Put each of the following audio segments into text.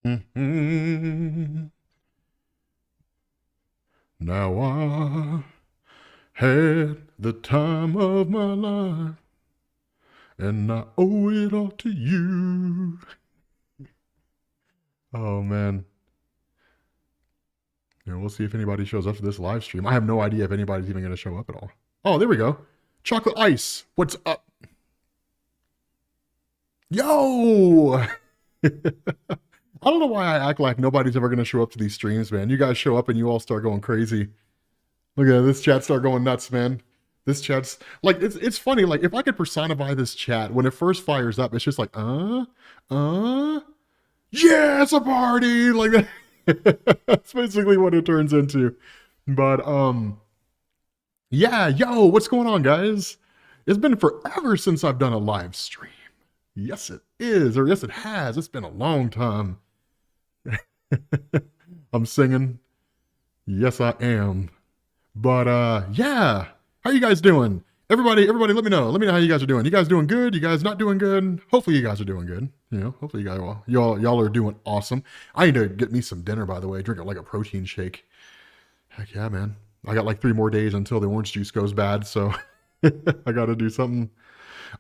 Mhm. Now I had the time of my life, and I owe it all to you. Oh man. Yeah, we'll see if anybody shows up for this live stream. I have no idea if anybody's even going to show up at all. Oh, there we go. Chocolate Ice. What's up? Yo! I don't know why I act like nobody's ever going to show up to these streams, man. You guys show up and you all start going crazy. Look at this chat start going nuts, man. This chat's like it's funny. Like if I could personify this chat when it first fires up, it's just like yeah, it's a party. Like that. That's basically what it turns into. But yeah, yo, what's going on, guys? It's been forever since I've done a live stream. Yes, it is, or yes, it has. It's been a long time. I'm singing. Yes, I am. But yeah, how you guys doing? Everybody, let me know. Let me know how you guys are doing. You guys doing good? You guys not doing good? Hopefully you guys are doing good. You know, hopefully you guys y'all are doing awesome. I need to get me some dinner, by the way. Drink like a protein shake. Heck yeah, man. I got like 3 more days until the orange juice goes bad, so I got to do something.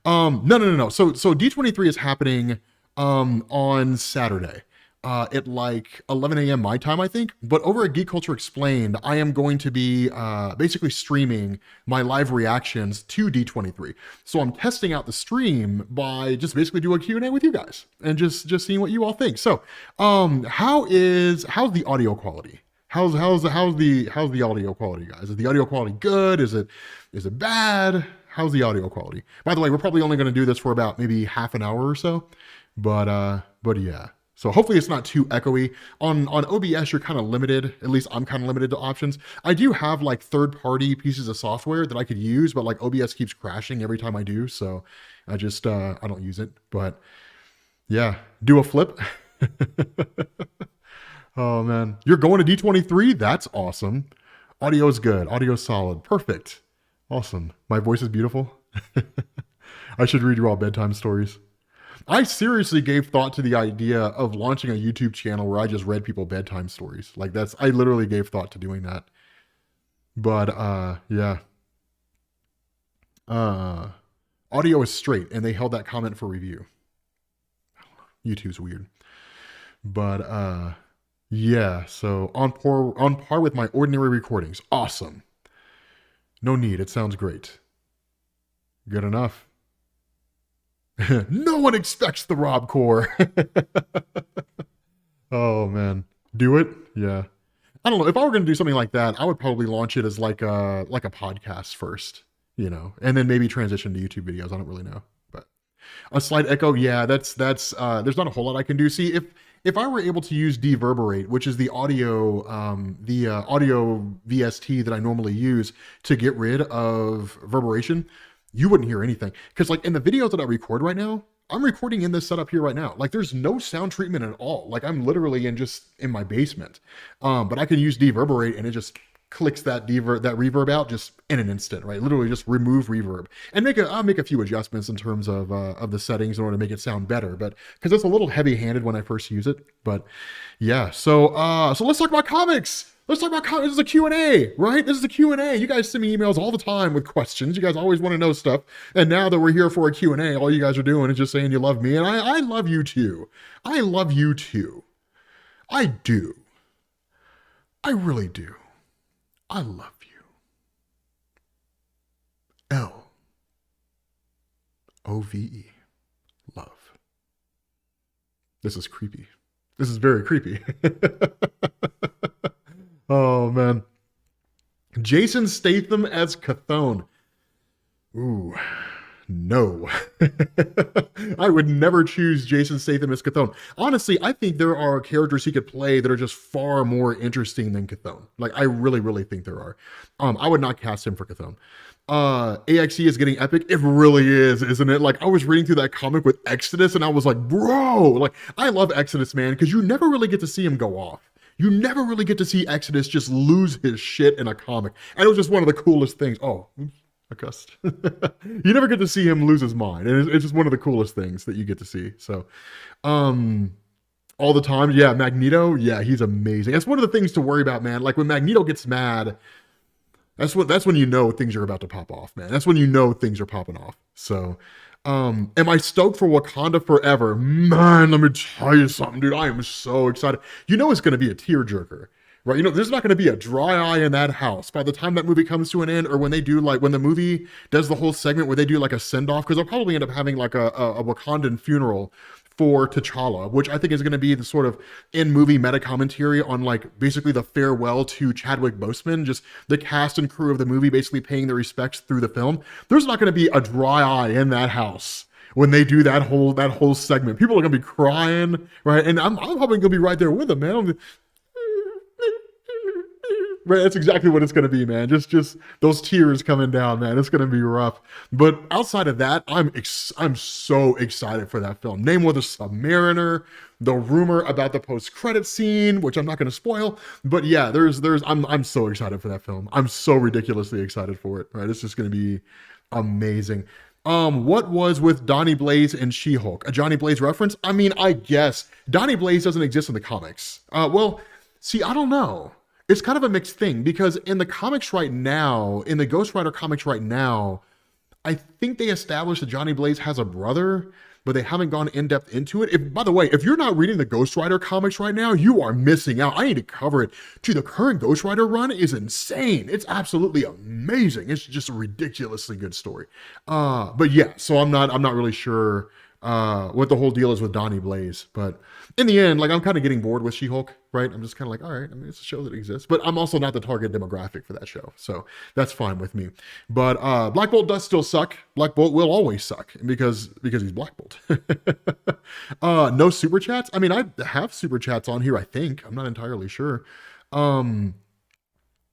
No. So D23 is happening on Saturday. At like 11 a.m. my time, I think. But over at Geek Culture Explained, I am going to be basically streaming my live reactions to D23. So I'm testing out the stream by just basically doing a Q&A with you guys and just seeing what you all think. So, how's the audio quality? How's the audio quality, guys? Is the audio quality good? Is it bad? How's the audio quality? By the way, we're probably only going to do this for about maybe half an hour or so, but yeah. So hopefully it's not too echoey. On OBS, you're kind of limited. At least I'm kind of limited to options. I do have like third-party pieces of software that I could use, but like OBS keeps crashing every time I do, so I just I don't use it. But yeah, do a flip. Oh man, you're going to D23? That's awesome. Audio is good. Audio solid. Perfect. Awesome. My voice is beautiful. I should read you all bedtime stories. I seriously gave thought to the idea of launching a YouTube channel where I just read people bedtime stories. Like I literally gave thought to doing that. But yeah. Audio is straight, and they held that comment for review. YouTube's weird. But yeah, so on par with my ordinary recordings. Awesome. No need, it sounds great. Good enough. No one expects the Rob Core. Oh man, do it? Yeah. I don't know. If I were going to do something like that, I would probably launch it as like a podcast first, you know, and then maybe transition to YouTube videos. I don't really know, but a slight echo, yeah. That's there's not a whole lot I can do. See, if I were able to use Deverberate, which is the audio VST that I normally use to get rid of reverberation, you wouldn't hear anything. Because like in the videos that I record right now, I'm recording in this setup here right now. Like there's no sound treatment at all. Like I'm literally in my basement. But I can use Deverberate and it just clicks that reverb out just in an instant, right? Literally just remove reverb and I'll make a few adjustments in terms of the settings in order to make it sound better, but because it's a little heavy-handed when I first use it. But yeah, so let's talk about comics. Let's talk about comics. This is a Q&A, right? This is a Q&A. You guys send me emails all the time with questions. You guys always want to know stuff. And now that we're here for a Q&A, all you guys are doing is just saying you love me. And I love you too. I love you too. I do. I really do. I love you. Love. Love. This is creepy. This is very creepy. Oh, man. Jason Statham as Chthon. Ooh, no. I would never choose Jason Statham as Chthon. Honestly, I think there are characters he could play that are just far more interesting than Chthon. Like, I really, really think there are. I would not cast him for Chthon. AXE is getting epic. It really is, isn't it? Like, I was reading through that comic with Exodus, and I was like, bro, like, I love Exodus, man, because you never really get to see him go off. You never really get to see Exodus just lose his shit in a comic. And it was just one of the coolest things. Oh, I cussed. You never get to see him lose his mind. And it's just one of the coolest things that you get to see. So, All the time. Yeah, Magneto. Yeah, he's amazing. That's one of the things to worry about, man. Like when Magneto gets mad, that's when you know things are about to pop off, man. That's when you know things are popping off. So, am I stoked for Wakanda Forever? Man, let me tell you something, dude. I am so excited. You know it's going to be a tearjerker, right? You know, there's not going to be a dry eye in that house by the time that movie comes to an end, or when they do like when the movie does the whole segment where they do like a send off, because they'll probably end up having like a Wakandan funeral for T'Challa, which I think is going to be the sort of in-movie meta commentary on like basically the farewell to Chadwick Boseman, just the cast and crew of the movie basically paying their respects through the film. There's not going to be a dry eye in that house when they do that whole segment. People are going to be crying, right? And I'm probably going to be right there with them, man. Right, that's exactly what it's going to be, man. Just those tears coming down, man. It's going to be rough. But outside of that, I'm so excited for that film. Name with a Submariner, the rumor about the post-credit scene, which I'm not going to spoil. But yeah, I'm so excited for that film. I'm so ridiculously excited for it. Right, it's just going to be amazing. What was with Donnie Blaze and She-Hulk? A Johnny Blaze reference? I mean, I guess Donnie Blaze doesn't exist in the comics. Well, see, I don't know. It's kind of a mixed thing because in the comics right now, in the Ghost Rider comics right now, I think they established that Johnny Blaze has a brother, but they haven't gone in depth into it. By the way, if you're not reading the Ghost Rider comics right now, you are missing out. I need to cover it. Dude, the current Ghost Rider run is insane. It's absolutely amazing. It's just a ridiculously good story. But yeah, so I'm not really sure what the whole deal is with Donnie Blaze, but in the end, like I'm kind of getting bored with She-Hulk, right? I'm just kind of like, all right, I mean, it's a show that exists, but I'm also not the target demographic for that show, so that's fine with me. But Black Bolt does still suck. Black Bolt will always suck because he's Black Bolt. No super chats. I mean, I have super chats on here. I think I'm not entirely sure.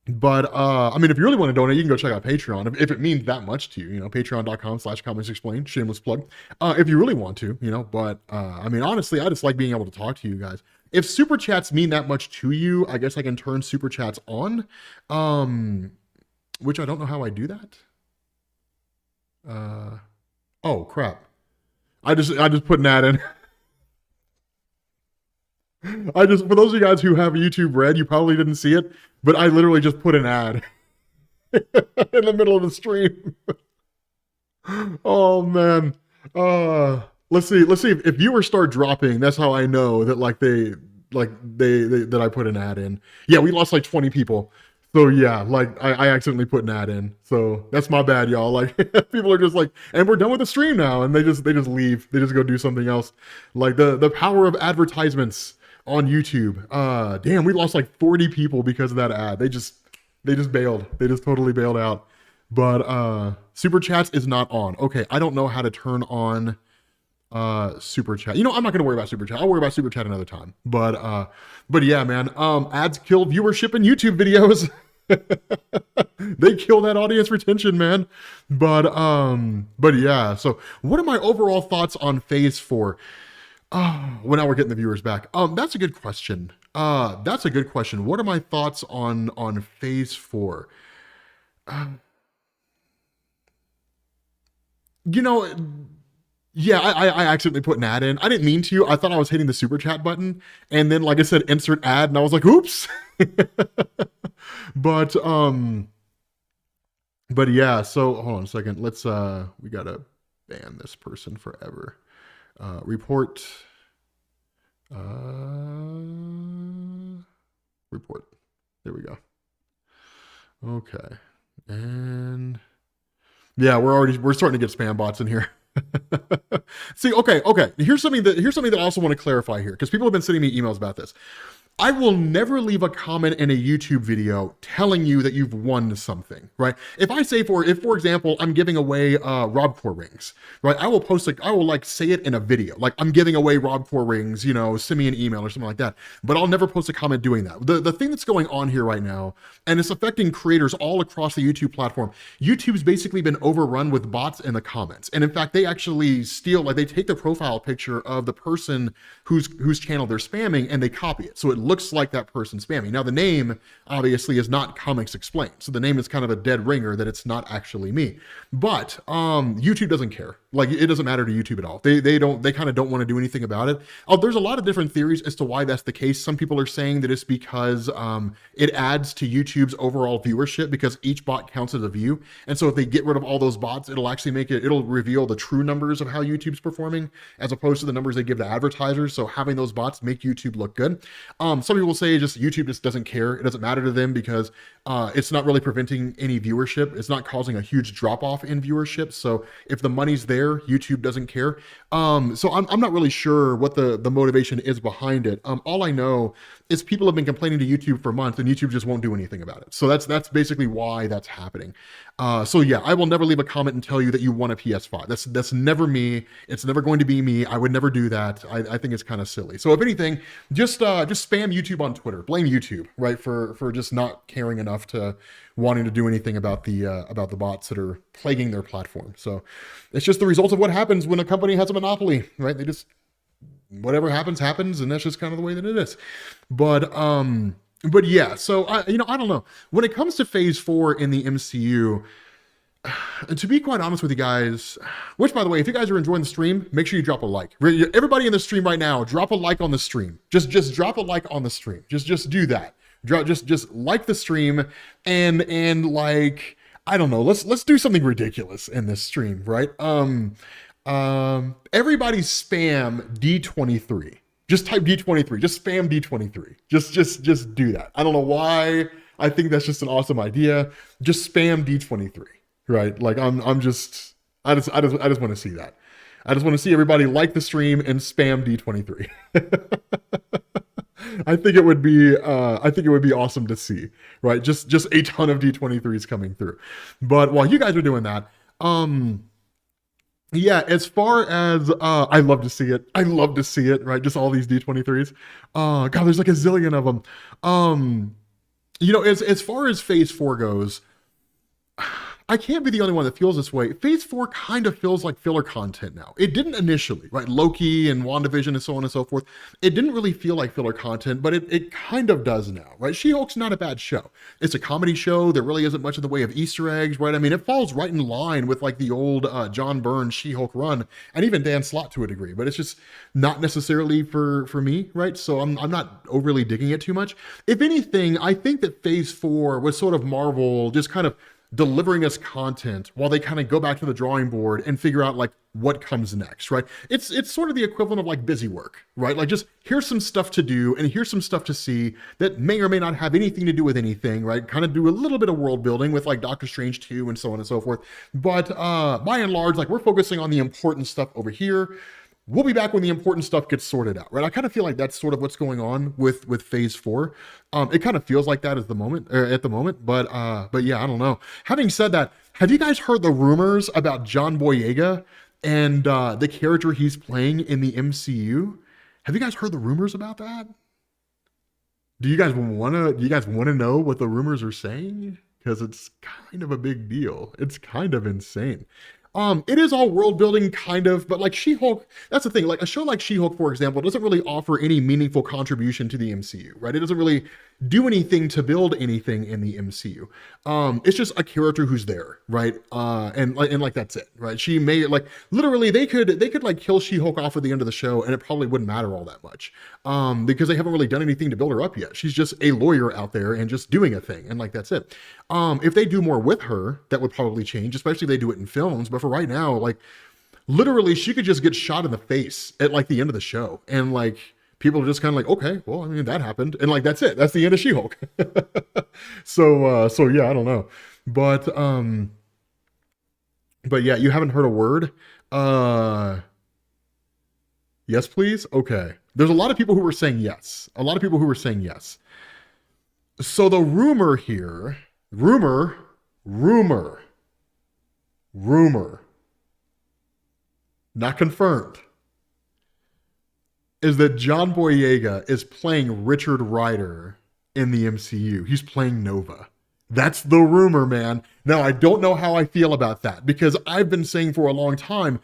But I mean, if you really want to donate, you can go check out Patreon if it means that much to you. You know, patreon.com/comicsexplained. Shameless plug. If you really want to, you know. But I mean, honestly, I just like being able to talk to you guys. If super chats mean that much to you, I guess I can turn super chats on. Which I don't know how I do that. Oh crap! I just put an ad in. For those of you guys who have YouTube Red, you probably didn't see it, but I literally just put an ad in the middle of the stream. Oh man. Let's see if viewers start dropping. That's how I know that that I put an ad in. Yeah, we lost like 20 people. So yeah, like I accidentally put an ad in. So that's my bad, y'all. Like people are just like, and we're done with the stream now, and they just leave. They just go do something else. Like the power of advertisements on YouTube. Damn, we lost like 40 people because of that ad. They just bailed. They just totally bailed out. But super chats is not on. Okay, I don't know how to turn on super chat. You know, I'm not gonna worry about super chat. I'll worry about super chat another time. But yeah, man. Ads kill viewership in YouTube videos. They kill that audience retention, man. But yeah. So what are my overall thoughts on Phase 4? Well, now we're getting the viewers back. That's a good question. What are my thoughts on Phase 4? You know, yeah, I accidentally put an ad in. I didn't mean to. I thought I was hitting the super chat button, and then, like I said, insert ad, and I was like, oops. But yeah. So hold on a second. Let's we gotta ban this person forever. Report. Report. There we go. Okay. And yeah, we're starting to get spam bots in here. See, okay. Here's something that I also want to clarify here, because people have been sending me emails about this. I will never leave a comment in a YouTube video telling you that you've won something, right? If I say, for example, I'm giving away Robcore rings, right? I will like say it in a video, like I'm giving away Robcore rings, you know, send me an email or something like that. But I'll never post a comment doing that. The thing that's going on here right now, and it's affecting creators all across the YouTube platform, YouTube's basically been overrun with bots in the comments. And in fact, they actually steal, like they take the profile picture of the person whose channel they're spamming and they copy it. So it looks like that person spamming. Now the name obviously is not Comics Explained. So the name is kind of a dead ringer that it's not actually me. But YouTube doesn't care. Like, it doesn't matter to YouTube at all. They kind of don't want to do anything about it. Oh, there's a lot of different theories as to why that's the case. Some people are saying that it's because it adds to YouTube's overall viewership, because each bot counts as a view. And so if they get rid of all those bots, it'll actually it'll reveal the true numbers of how YouTube's performing, as opposed to the numbers they give to advertisers. So having those bots make YouTube look good. Some people say YouTube just doesn't care. It doesn't matter to them because it's not really preventing any viewership. It's not causing a huge drop off in viewership. So if the money's there, YouTube doesn't care. So I'm not really sure what the motivation is behind it. All I know is people have been complaining to YouTube for months, and YouTube just won't do anything about it. So that's basically why that's happening. So yeah, I will never leave a comment and tell you that you want a PS5. That's never me. It's never going to be me. I would never do that. I think it's kind of silly. So if anything, just spam YouTube on Twitter. Blame YouTube, right, for just not caring enough to wanting to do anything about the bots that are plaguing their platform. So it's just the result of what happens when a company has a monopoly, right? They just, whatever happens, and that's just kind of the way that it is. But yeah, so I don't know. When it comes to Phase 4 in the MCU, to be quite honest with you guys, which, by the way, if you guys are enjoying the stream, make sure you drop a like. Everybody in the stream right now, drop a like on the stream. Just drop a like on the stream. Just do that. Just like the stream, and like, I don't know, let's do something ridiculous in this stream, right? Everybody spam D23. Just type D23. Just spam D23. Just do that. I don't know why. I think that's just an awesome idea. Just spam D23, right? Like, I just want to see that. I just want to see everybody like the stream and spam D23. I think it would be awesome to see, right? Just a ton of D23s coming through. But while you guys are doing that, yeah, as far as I love to see it. I love to see it, right? Just all these D23s. God, there's like a zillion of them. As far as Phase 4 goes, I can't be the only one that feels this way. Phase 4 kind of feels like filler content now. It didn't initially, right? Loki and WandaVision and so on and so forth. It didn't really feel like filler content, but it kind of does now, right? She-Hulk's not a bad show. It's a comedy show. There really isn't much in the way of Easter eggs, right? I mean, it falls right in line with like the old John Byrne She-Hulk run, and even Dan Slott to a degree, but it's just not necessarily for me, right? So I'm not overly digging it too much. If anything, I think that Phase 4 was sort of Marvel just kind of delivering us content while they kind of go back to the drawing board and figure out like what comes next, right? It's sort of the equivalent of like busy work, right? Like, just here's some stuff to do and here's some stuff to see that may or may not have anything to do with anything, right? Kind of do a little bit of world building with like Doctor Strange 2 and so on and so forth. But by and large, like, we're focusing on the important stuff over here. We'll be back when the important stuff gets sorted out, right? I kind of feel like that's sort of what's going on with Phase 4. It kind of feels like that at the moment, but yeah, I don't know. Having said that, have you guys heard the rumors about John Boyega and the character he's playing in the MCU? Have you guys heard the rumors about that? Do you guys want to know what the rumors are saying? Because it's kind of a big deal. It's kind of insane. It is all world building, kind of, but like She-Hulk, that's the thing. Like, a show like She-Hulk, for example, doesn't really offer any meaningful contribution to the MCU, right? It doesn't really do anything to build anything in the MCU. It's just a character who's there, right? And like that's it, right? She may, like, literally they could like kill She-Hulk off at the end of the show, and it probably wouldn't matter all that much, because they haven't really done anything to build her up yet. She's just a lawyer out there and just doing a thing, and like that's it. If they do more with her, that would probably change, especially if they do it in films. But for right now, like, literally, she could just get shot in the face at like the end of the show, and like, people are just kind of like, okay, well, I mean, that happened, and like that's it. That's the end of She-Hulk. So yeah, I don't know, but yeah, you haven't heard a word. Yes, please. Okay, there's a lot of people who were saying yes. So the rumor here, rumor, not confirmed, is that John Boyega is playing Richard Ryder in the MCU. He's playing Nova. That's the rumor, man. Now, I don't know how I feel about that, because I've been saying for a long time,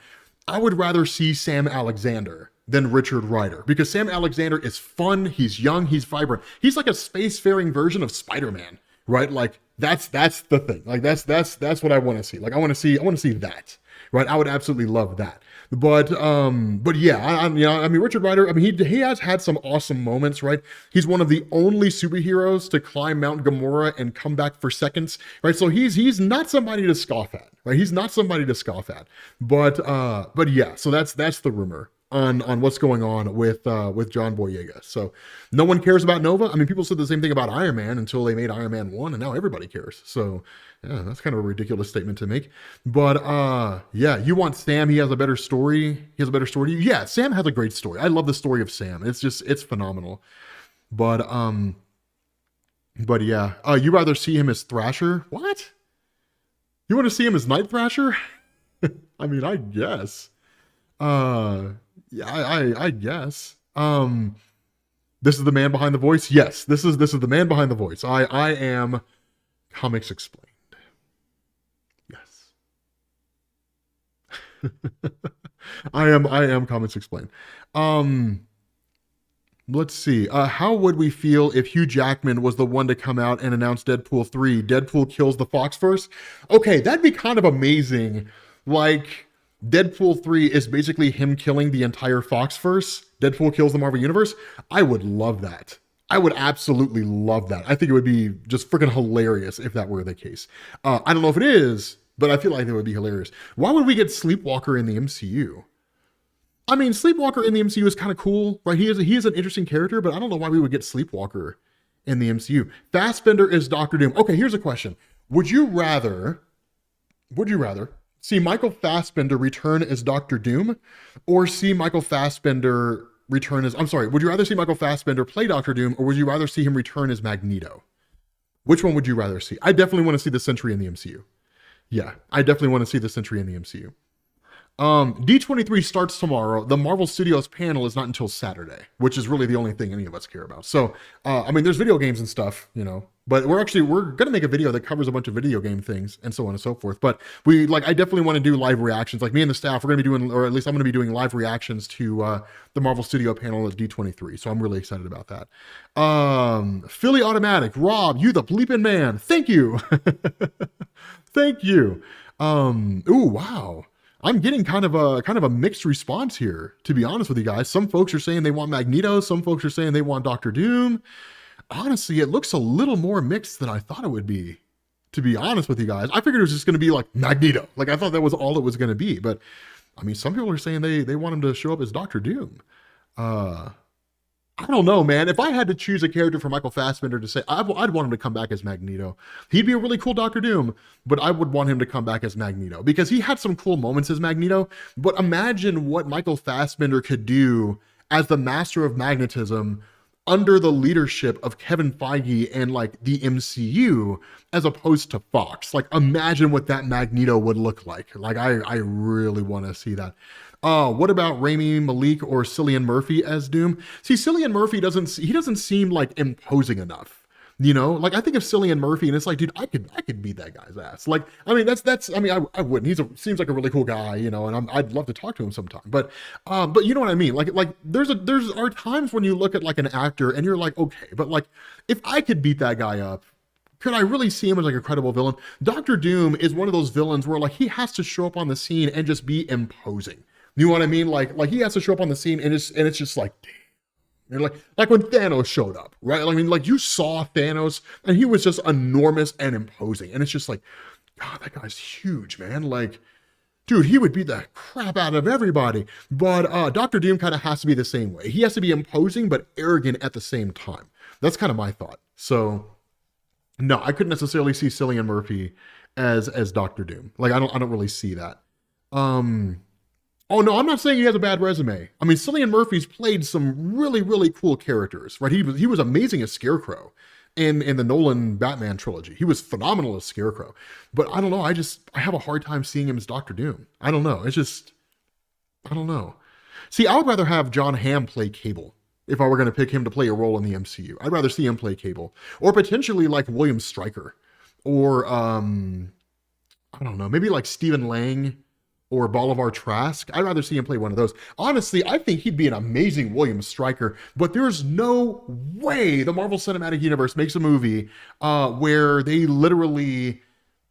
I would rather see Sam Alexander than Richard Ryder, because Sam Alexander is fun, he's young, he's vibrant. He's like a spacefaring version of Spider-Man, right? Like, That's the thing. Like that's what I want to see. Like I want to see that. Right? I would absolutely love that. But yeah, I mean, Richard Ryder, I mean, he has had some awesome moments, right? He's one of the only superheroes to climb Mount Gamora and come back for seconds, right? So he's not somebody to scoff at, right? He's not somebody to scoff at. But yeah, so that's the rumor on what's going on with John Boyega. So no one cares about Nova. I mean, people said the same thing about Iron Man until they made Iron Man 1, and now everybody cares. So yeah, that's kind of a ridiculous statement to make. But yeah, you want Sam, he has a better story. He has a better story. Yeah, Sam has a great story. I love the story of Sam. It's phenomenal. But yeah, you rather see him as Thrasher? What? You want to see him as Night Thrasher? I mean, I guess. Yeah, I guess. This is the man behind the voice. Yes, this is the man behind the voice. I am Comics Explained. Yes. I am Comics Explained. Let's see. How would we feel if Hugh Jackman was the one to come out and announce Deadpool 3? Deadpool kills the Foxverse? Okay, that'd be kind of amazing. Like, Deadpool 3 is basically him killing the entire Foxverse. Deadpool kills the Marvel Universe. I would love that. I would absolutely love that. I think it would be just freaking hilarious if that were the case. I don't know if it is, but I feel like it would be hilarious. Why would we get Sleepwalker in the MCU? I mean, Sleepwalker in the MCU is kind of cool, right? He is an interesting character, but I don't know why we would get Sleepwalker in the MCU. Fassbender is Doctor Doom. Okay, here's a question. Would you rather see Michael Fassbender return as Doctor Doom, or see Michael Fassbender return as, would you rather see Michael Fassbender play Doctor Doom, or would you rather see him return as Magneto? Which one would you rather see? I definitely want to see the Sentry in the MCU. Yeah, I definitely want to see the Sentry in the MCU. D23 starts tomorrow. The Marvel Studios panel is not until Saturday, which is really the only thing any of us care about. So, I mean, there's video games and stuff, but we're going to make a video that covers a bunch of video game things and so on and so forth. But I definitely want to do live reactions. Like me and the staff, we're going to be doing, or at least I'm going to be doing live reactions to, the Marvel Studio panel at D23. So I'm really excited about that. Philly Automatic, Rob, you the bleeping man. Thank you. Thank you. Ooh, wow. I'm getting kind of a mixed response here, to be honest with you guys. Some folks are saying they want Magneto. Some folks are saying they want Doctor Doom. Honestly, it looks a little more mixed than I thought it would be, to be honest with you guys. I figured it was just going to be like Magneto. Like I thought that was all it was going to be. But I mean, some people are saying they want him to show up as Doctor Doom. I don't know, man. If I had to choose a character for Michael Fassbender to say, I'd want him to come back as Magneto. He'd be a really cool Doctor Doom, but I would want him to come back as Magneto because he had some cool moments as Magneto. But imagine what Michael Fassbender could do as the master of magnetism under the leadership of Kevin Feige and like the MCU as opposed to Fox. Like imagine what that Magneto would look like. Like I really want to see that. What about Rami Malek or Cillian Murphy as Doom? See, Cillian Murphy doesn't seem like imposing enough. Like I think of Cillian Murphy and it's like, dude, I could beat that guy's ass. Like, I mean, I wouldn't. Seems like a really cool guy, and I'd love to talk to him sometime. But you know what I mean? Like there's are times when you look at like an actor and you're like, okay, but like if I could beat that guy up, could I really see him as like a credible villain? Doctor Doom is one of those villains where like he has to show up on the scene and just be imposing. You know what I mean? Like he has to show up on the scene and it's just like, damn. And like when Thanos showed up, right? I mean, like you saw Thanos and he was just enormous and imposing. And it's just like, God, that guy's huge, man. Like, dude, he would beat the crap out of everybody. But Doctor Doom kind of has to be the same way. He has to be imposing but arrogant at the same time. That's kind of my thought. So no, I couldn't necessarily see Cillian Murphy as Doctor Doom. Like I don't really see that. Oh no, I'm not saying he has a bad resume. I mean, Cillian Murphy's played some really, really cool characters, right? He was amazing as Scarecrow in the Nolan Batman trilogy. He was phenomenal as Scarecrow. But I don't know, I have a hard time seeing him as Doctor Doom. I don't know. I don't know. See, I would rather have John Hamm play Cable if I were going to pick him to play a role in the MCU. I'd rather see him play Cable. Or potentially like William Stryker. Or, I don't know, maybe like Stephen Lang. or Bolivar Trask. I'd rather see him play one of those. Honestly, I think he'd be an amazing William Stryker, but there's no way the Marvel Cinematic Universe makes a movie where they literally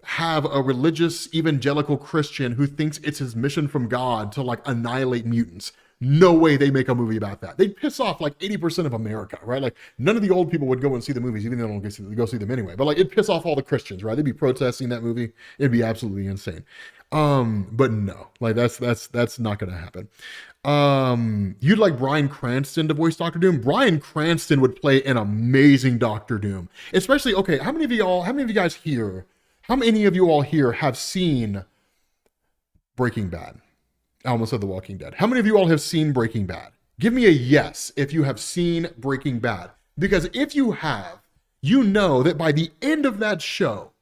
have a religious evangelical Christian who thinks it's his mission from God to like annihilate mutants. No way they make a movie about that. They'd piss off like 80% of America, right? Like none of the old people would go and see the movies, even though they don't go see them anyway. But like it'd piss off all the Christians, right? They'd be protesting that movie. It'd be absolutely insane. But no, like that's not gonna happen. You'd like Bryan Cranston to voice Doctor Doom. Bryan Cranston would play an amazing Doctor Doom. Especially, okay, how many of you guys here, how many of you all here have seen Breaking Bad? I almost said The Walking Dead. How many of you all have seen Breaking Bad? Give me a yes if you have seen Breaking Bad. Because if you have, you know that by the end of that show,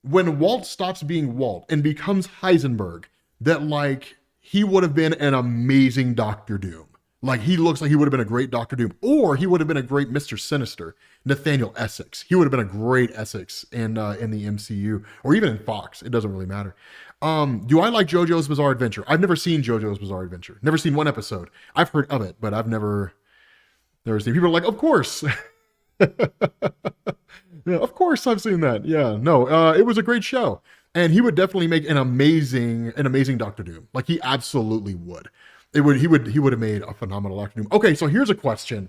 when Walt stops being Walt and becomes Heisenberg, that like he would have been an amazing Doctor Doom. Like he looks like he would have been a great Doctor Doom, or he would have been a great Mr. Sinister, Nathaniel Essex. He would have been a great Essex in the MCU, or even in Fox. It doesn't really matter. Do I like JoJo's Bizarre Adventure? I've never seen JoJo's Bizarre Adventure. Never seen one episode. I've heard of it, but I've never seen. People are like, of course. Yeah, of course I've seen that. Yeah, no, it was a great show, and he would definitely make an amazing Doctor Doom. Like he absolutely would. He would have made a phenomenal Doctor Doom. Okay, so here's a question,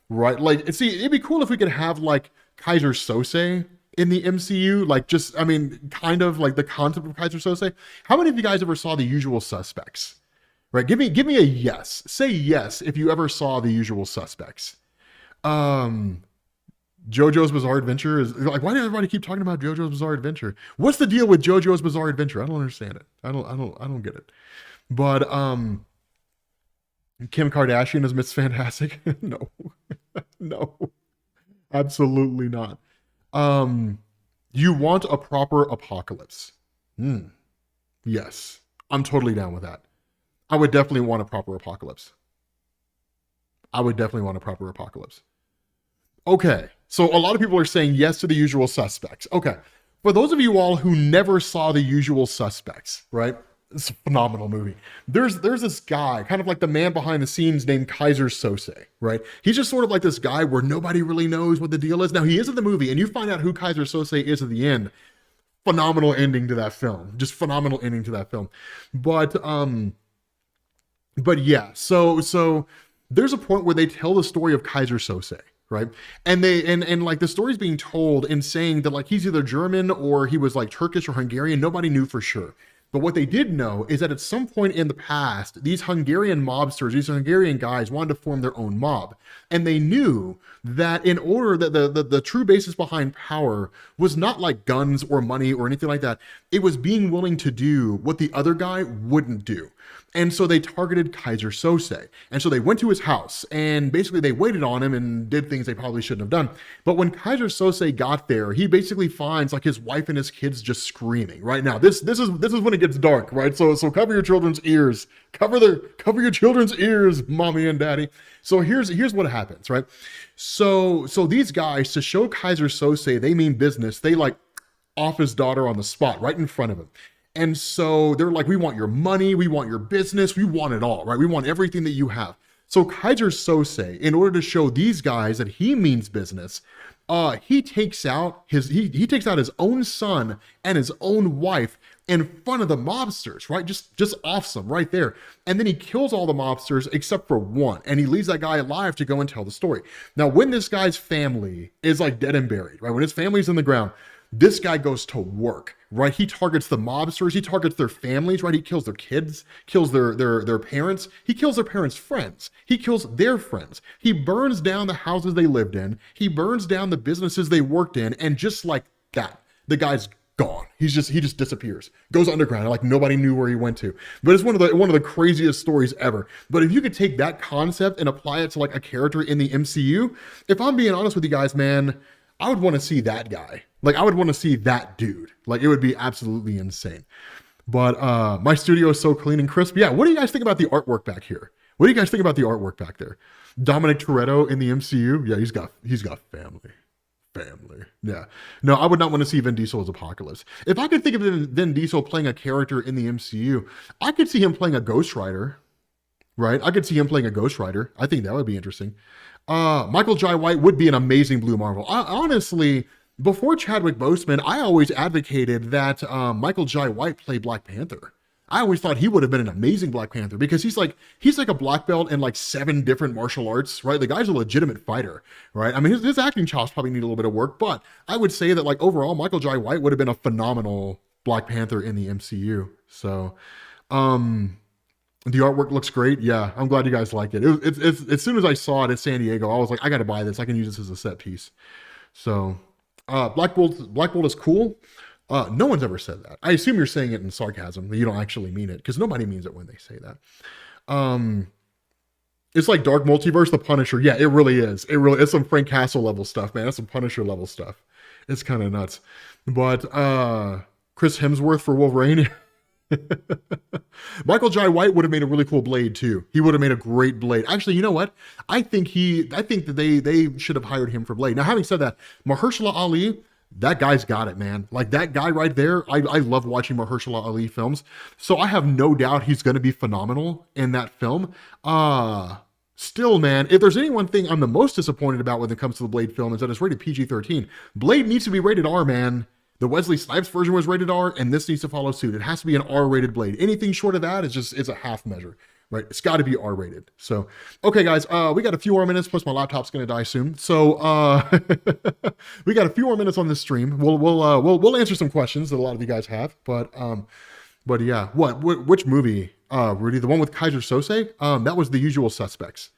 right? Like, see, it'd be cool if we could have like Kaiser Sose in the MCU, like just, I mean, kind of like the concept of Kaiser Sose. How many of you guys ever saw The Usual Suspects? Right? Give me a yes. Say yes if you ever saw The Usual Suspects. JoJo's Bizarre Adventure is like, why did everybody keep talking about JoJo's Bizarre Adventure? What's the deal with JoJo's Bizarre Adventure? I don't understand it. I don't get it. But Kim Kardashian is Miss Fantastic. No, no, absolutely not. You want a proper apocalypse? Yes, I'm totally down with that. I would definitely want a proper apocalypse. Okay, so a lot of people are saying yes to The Usual Suspects. Okay, for those of you all who never saw The Usual Suspects, right? It's a phenomenal movie. There's this guy, kind of like the man behind the scenes, named Kaiser Sose, right? He's just sort of like this guy where nobody really knows what the deal is. Now, he is in the movie, and you find out who Kaiser Sose is at the end. Phenomenal ending to that film. Just phenomenal ending to that film. But yeah, so there's a point where they tell the story of Kaiser Sose, right? And and like the story's being told and saying that like he's either German or he was like Turkish or Hungarian. Nobody knew for sure. But what they did know is that at some point in the past, these Hungarian mobsters, these Hungarian guys wanted to form their own mob. And they knew that in order that the true basis behind power was not like guns or money or anything like that. It was being willing to do what the other guy wouldn't do. And so they targeted Kaiser Sose. And so they went to his house and basically they waited on him and did things they probably shouldn't have done. But when Kaiser Sose got there, he basically finds like his wife and his kids just screaming. Right now, this is when it gets dark, right? So cover your children's ears. Cover your children's ears, mommy and daddy. So here's what happens, right? So these guys, to show Kaiser Sose they mean business, they like off his daughter on the spot right in front of him. And so they're like, we want your money, we want your business, we want it all, right? We want everything that you have. So Kaiser Sose, in order to show these guys that he means business, he takes out his own son and his own wife in front of the mobsters, right? Just awesome right there. And then he kills all the mobsters except for one, and he leaves that guy alive to go and tell the story. Now, when this guy's family is like dead and buried, right? When his family's in the ground, this guy goes to work, right? He targets the mobsters, he targets their families, right? He kills their kids, kills their parents, he kills their parents' friends, he kills their friends. He burns down the houses they lived in, he burns down the businesses they worked in, and just like that, the guy's gone. He just disappears, goes underground, like nobody knew where he went to. But it's one of the craziest stories ever. But if you could take that concept and apply it to like a character in the MCU, if I'm being honest with you guys, man, I would want to see that guy. Like, I would want to see that dude. Like, it would be absolutely insane. But my studio is so clean and crisp. Yeah, what do you guys think about the artwork back here? What do you guys think about the artwork back there? Dominic Toretto in the MCU? Yeah, he's got family. family. Yeah. No, I would not want to see Vin Diesel as Apocalypse. If I could think of Vin Diesel playing a character in the MCU, I could see him playing a Ghost Rider, right? I could see him playing a Ghost Rider. I think that would be interesting. Michael Jai White would be an amazing Blue Marvel. Honestly, before Chadwick Boseman, I always advocated that Michael Jai White play Black Panther. I always thought he would have been an amazing Black Panther because he's like a black belt in like 7 different martial arts, right? The guy's a legitimate fighter, right? I mean, his acting chops probably need a little bit of work, but I would say that like overall, Michael Jai White would have been a phenomenal Black Panther in the MCU. So, the artwork looks great. Yeah, I'm glad you guys like it. It's as soon as I saw it at San Diego, I was like, I got to buy this. I can use this as a set piece. So, Black Bolt is cool. No one's ever said that. I assume you're saying it in sarcasm. You don't actually mean it because nobody means it when they say that. It's like Dark Multiverse, the Punisher. Yeah, it really is. It's some Frank Castle level stuff, man. That's some Punisher level stuff. It's kind of nuts. But Chris Hemsworth for Wolverine. Michael Jai White would have made a really cool Blade too. He would have made a great Blade. Actually, you know what? I think that they should have hired him for Blade. Now, having said that, Mahershala Ali, that guy's got it, man. Like that guy right there, I love watching Mahershala Ali films. So I have no doubt he's going to be phenomenal in that film. Still, man, if there's any one thing I'm the most disappointed about when it comes to the Blade film is that it's rated PG-13. Blade needs to be rated R, man. The Wesley Snipes version was rated R, and this needs to follow suit. It has to be an R-rated Blade. Anything short of that it's a half measure, right? It's got to be R-rated. So, okay, guys, we got a few more minutes. Plus, my laptop's going to die soon. So, we got a few more minutes on this stream. We'll answer some questions that a lot of you guys have. But yeah, which movie, Rudy? The one with Kaiser Sose? That was The Usual Suspects.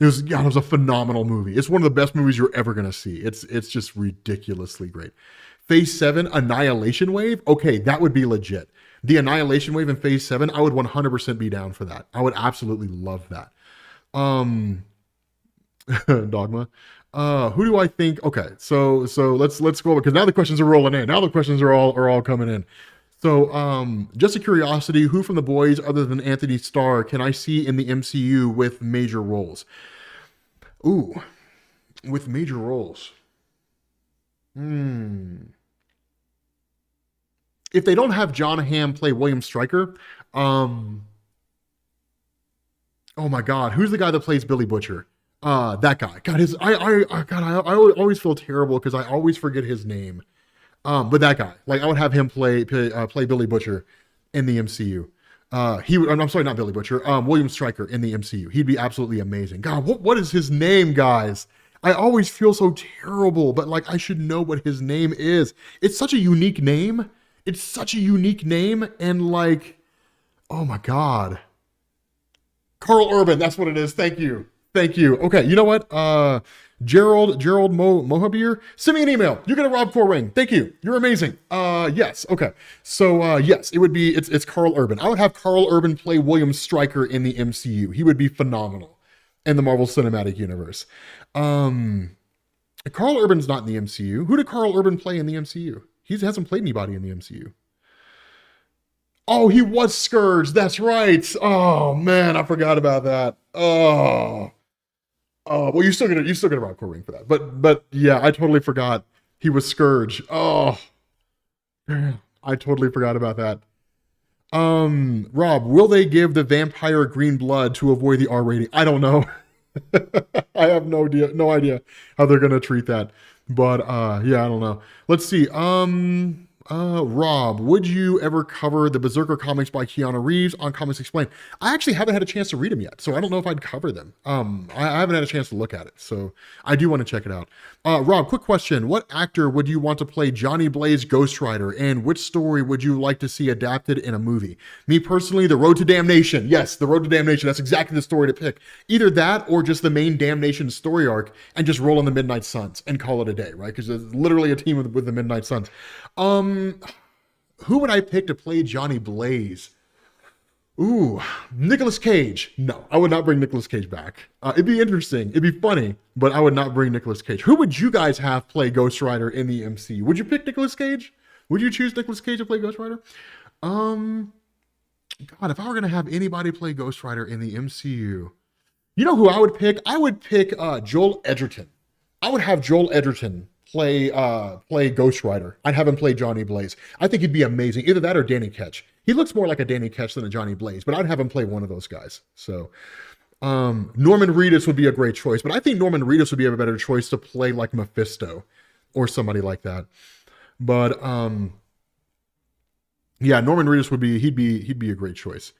It was a phenomenal movie. It's one of the best movies you're ever going to see. It's just ridiculously great. Phase 7, Annihilation Wave. Okay, that would be legit. The Annihilation Wave in Phase 7, I would 100% be down for that. I would absolutely love that. Dogma. Who do I think? Okay, so let's go over because now the questions are rolling in. Now the questions are all coming in. So, just a curiosity, who from the boys other than Anthony Starr can I see in the MCU with major roles? Ooh, with major roles. If they don't have John Hamm play William Stryker, oh my God, who's the guy that plays Billy Butcher? That guy. God, I always feel terrible because I always forget his name. But that guy, like I would have him play Billy Butcher in the MCU. I'm sorry, not Billy Butcher. William Stryker in the MCU. He'd be absolutely amazing. God, what is his name, guys? I always feel so terrible, but like I should know what his name is. It's such a unique name. And like, oh my God. Carl Urban, that's what it is. Thank you. Okay, you know what? Gerald Mohabir, send me an email. You're gonna rob Core Ring. Thank you. You're amazing. Yes. Okay. So yes, it's Carl Urban. I would have Carl Urban play William Stryker in the MCU. He would be phenomenal in the Marvel Cinematic Universe. Carl Urban's not in the MCU. Who did Carl Urban play in the MCU? He hasn't played anybody in the MCU. Oh, he was Scourge. That's right. Oh man, I forgot about that. Oh, well, you're still gonna rock Core Ring for that. But yeah, I totally forgot he was Scourge. Oh, I totally forgot about that. Rob, will they give the vampire green blood to avoid the R rating? I don't know. I have no idea how they're gonna treat that. But yeah, I don't know. Let's see. Rob, would you ever cover the Berserker comics by Keanu Reeves on Comics Explained? I actually haven't had a chance to read them yet, so I don't know if I'd cover them. I haven't had a chance to look at it, so I do want to check it out. Rob, quick question. What actor would you want to play Johnny Blaze Ghost Rider, and which story would you like to see adapted in a movie? Me personally, The Road to Damnation. Yes, The Road to Damnation. That's exactly the story to pick. Either that or just the main Damnation story arc and just roll on the Midnight Suns and call it a day, right? Because it's literally a team with the Midnight Suns. Who would I pick to play Johnny Blaze? Ooh, Nicolas Cage. No, I would not bring Nicolas Cage back. It'd be interesting. It'd be funny, but I would not bring Nicolas Cage. Who would you guys have play Ghost Rider in the MCU? Would you pick Nicolas Cage? Would you choose Nicolas Cage to play Ghost Rider? God, if I were going to have anybody play Ghost Rider in the MCU, you know who I would pick? I would pick Joel Edgerton. I would have Joel Edgerton play Ghost Rider. I'd have him play Johnny Blaze. I think he'd be amazing. Either that or Danny Ketch. He looks more like a Danny Ketch than a Johnny Blaze, but I'd have him play one of those guys. So Norman Reedus would be a great choice, but I think Norman Reedus would be a better choice to play like Mephisto or somebody like that. But yeah, Norman Reedus he'd be a great choice.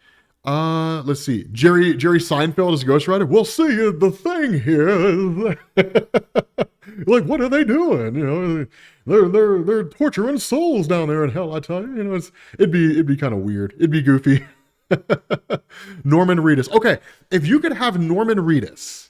Let's see. Jerry Seinfeld as Ghost Rider. We'll see. The thing here is like, what are they doing? You know, they're torturing souls down there in hell. I tell you, you know, it'd be kind of weird. It'd be goofy. Norman Reedus. Okay, if you could have Norman Reedus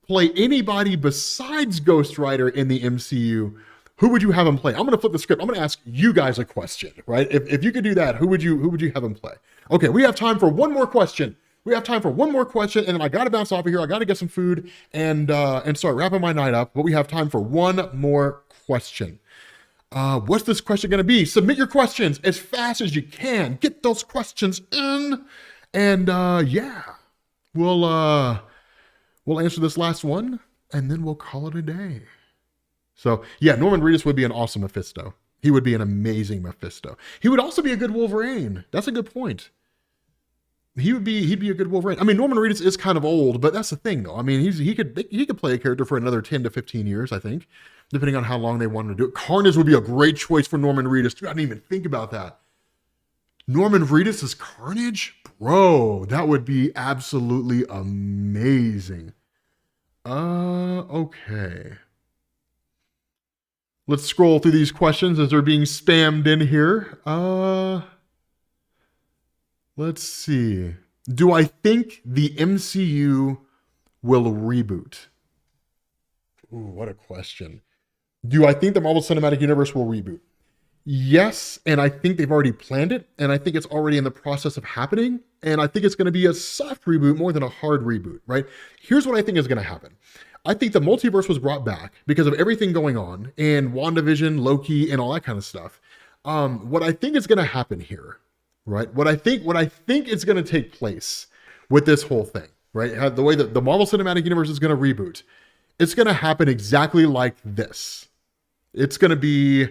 play anybody besides Ghost Rider in the MCU, who would you have him play? I'm going to flip the script. I'm going to ask you guys a question, right? If you could do that, who would you have him play? Okay, we have time for one more question. And then I got to bounce off of here. I got to get some food and start wrapping my night up. But we have time for one more question. What's this question going to be? Submit your questions as fast as you can. Get those questions in, and yeah, we'll answer this last one, and then we'll call it a day. So yeah, Norman Reedus would be an awesome Mephisto. He would be an amazing Mephisto. He would also be a good Wolverine. That's a good point. He'd be a good Wolverine. I mean, Norman Reedus is kind of old, but that's the thing, though. I mean, he could play a character for another 10 to 15 years, I think, depending on how long they wanted to do it. Carnage would be a great choice for Norman Reedus. Dude, I didn't even think about that. Norman Reedus as Carnage? Bro, that would be absolutely amazing. Okay. Let's scroll through these questions as they're being spammed in here. Let's see. Do I think the MCU will reboot? Ooh, what a question. Do I think the Marvel Cinematic Universe will reboot? Yes, and I think they've already planned it, and I think it's already in the process of happening, and I think it's going to be a soft reboot more than a hard reboot, right? Here's what I think is going to happen. I think the multiverse was brought back because of everything going on, and WandaVision, Loki, and all that kind of stuff. What I think is going to happen here, right? What I think is going to take place with this whole thing, right? The way that the Marvel Cinematic Universe is going to reboot, it's going to happen exactly like this. It's going to be